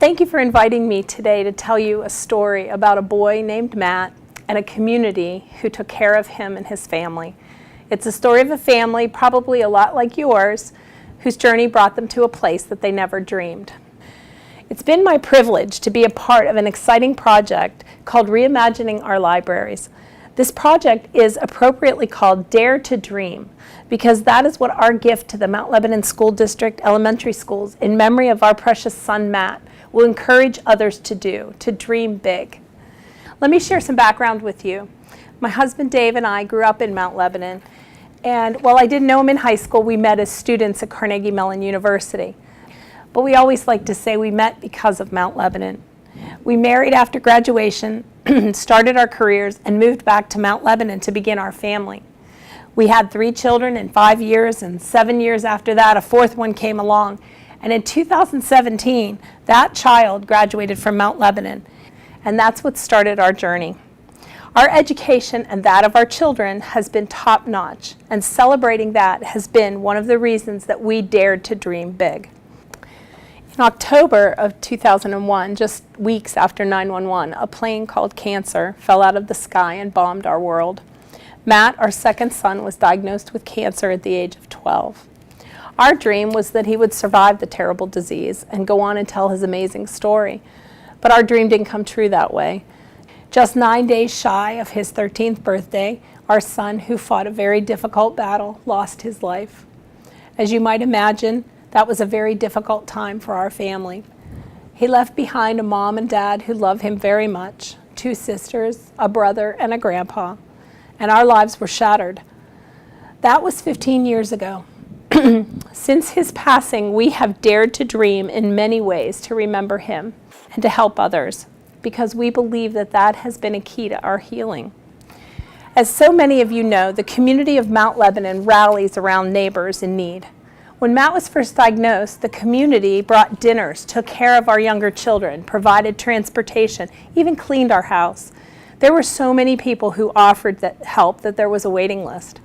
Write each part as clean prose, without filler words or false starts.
Thank you for inviting me today to tell you a story about a boy named Matt and a community who took care of him and his family. It's a story of a family, probably a lot like yours, whose journey brought them to a place that they never dreamed. It's been my privilege to be a part of an exciting project called Reimagining Our Libraries. This project is appropriately called Dare to Dream, because that is what our gift to the Mount Lebanon School District elementary schools in memory of our precious son Matt will encourage others to do, to dream big. Let me share some background with you. My husband Dave and I grew up in Mount Lebanon, and while I didn't know him in high school, we met as students at Carnegie Mellon University. But we always like to say we met because of Mount Lebanon. We married after graduation, started our careers, and moved back to Mount Lebanon to begin our family. We had 3 children in 5 years, and 7 years after that, a 4th one came along. And in 2017, that child graduated from Mount Lebanon, and that's what started our journey. Our education and that of our children has been top-notch, and celebrating that has been one of the reasons that we dared to dream big. In October of 2001, just weeks after 9/11, a plane called Cancer fell out of the sky and bombed our world. Matt, our second son, was diagnosed with cancer at the age of 12. Our dream was that he would survive the terrible disease and go on and tell his amazing story. But our dream didn't come true that way. Just 9 days shy of his 13th birthday, our son, who fought a very difficult battle, lost his life. As you might imagine, that was a very difficult time for our family. He left behind a mom and dad who love him very much, 2 sisters, a brother, and a grandpa, and our lives were shattered. That was 15 years ago. Since his passing, we have dared to dream in many ways to remember him and to help others, because we believe that that has been a key to our healing. As so many of you know, the community of Mount Lebanon rallies around neighbors in need. When Matt was first diagnosed, the community brought dinners, took care of our younger children, provided transportation, even cleaned our house. There were so many people who offered that help that there was a waiting list.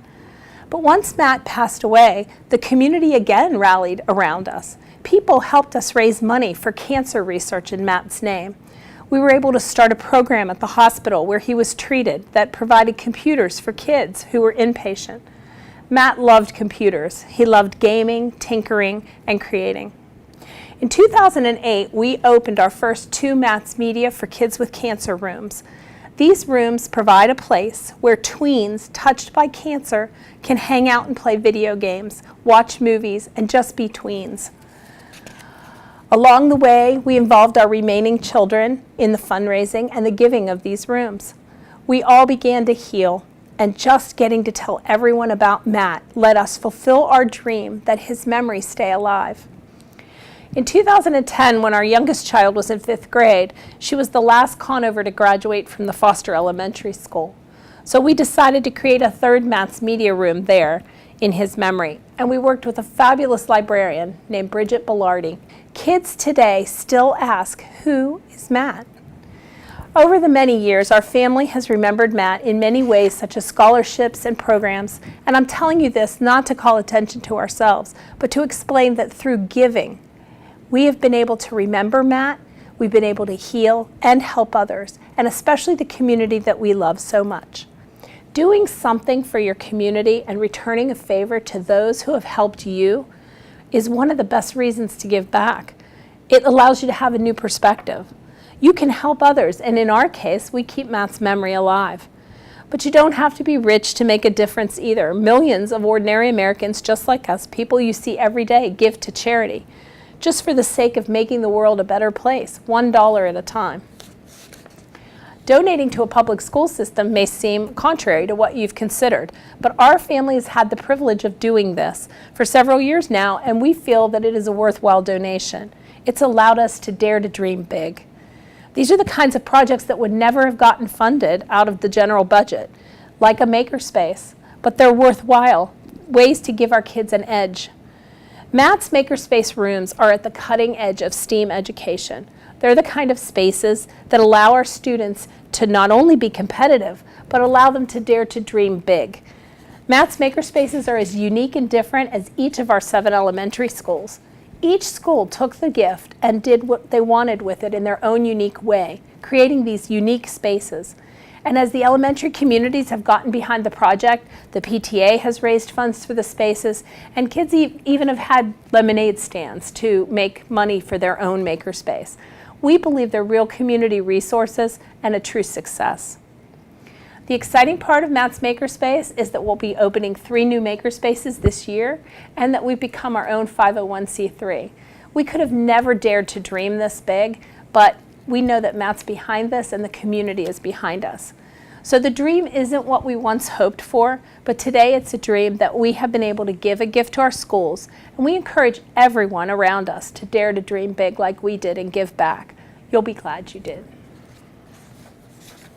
But once Matt passed away, the community again rallied around us. People helped us raise money for cancer research in Matt's name. We were able to start a program at the hospital where he was treated that provided computers for kids who were inpatient. Matt loved computers. He loved gaming, tinkering, and creating. In 2008, we opened our first 2 Matt's Media for Kids with Cancer rooms. These rooms provide a place where tweens touched by cancer can hang out and play video games, watch movies, and just be tweens. Along the way, we involved our remaining children in the fundraising and the giving of these rooms. We all began to heal, and just getting to tell everyone about Matt let us fulfill our dream that his memory stay alive. In 2010, when our youngest child was in 5th grade, she was the last Conover to graduate from the Foster Elementary School. So we decided to create a 3rd Matt's Media room there in his memory, and we worked with a fabulous librarian named Bridget Bellardi. Kids today still ask, who is Matt? Over the many years, our family has remembered Matt in many ways, such as scholarships and programs, and I'm telling you this not to call attention to ourselves, but to explain that through giving, we have been able to remember Matt, we've been able to heal and help others, and especially the community that we love so much. Doing something for your community and returning a favor to those who have helped you is one of the best reasons to give back. It allows you to have a new perspective. You can help others, and in our case, we keep Matt's memory alive. But you don't have to be rich to make a difference either. Millions of ordinary Americans just like us, people you see every day, give to charity, just for the sake of making the world a better place, $1 at a time. Donating to a public school system may seem contrary to what you've considered, but our family has had the privilege of doing this for several years now, and we feel that it is a worthwhile donation. It's allowed us to dare to dream big. These are the kinds of projects that would never have gotten funded out of the general budget, like a makerspace, but they're worthwhile ways to give our kids an edge. Matt's Makerspace rooms are at the cutting edge of STEAM education. They're the kind of spaces that allow our students to not only be competitive, but allow them to dare to dream big. Matt's Makerspaces are as unique and different as each of our 7 elementary schools. Each school took the gift and did what they wanted with it in their own unique way, creating these unique spaces. And as the elementary communities have gotten behind the project, the PTA has raised funds for the spaces, and kids even have had lemonade stands to make money for their own makerspace. We believe they're real community resources and a true success. The exciting part of Matt's Makerspace is that we'll be opening 3 new makerspaces this year, and that we've become our own 501c3. We could have never dared to dream this big, but we know that Matt's behind this and the community is behind us. So the dream isn't what we once hoped for, but today it's a dream that we have been able to give a gift to our schools, and we encourage everyone around us to dare to dream big like we did and give back. You'll be glad you did.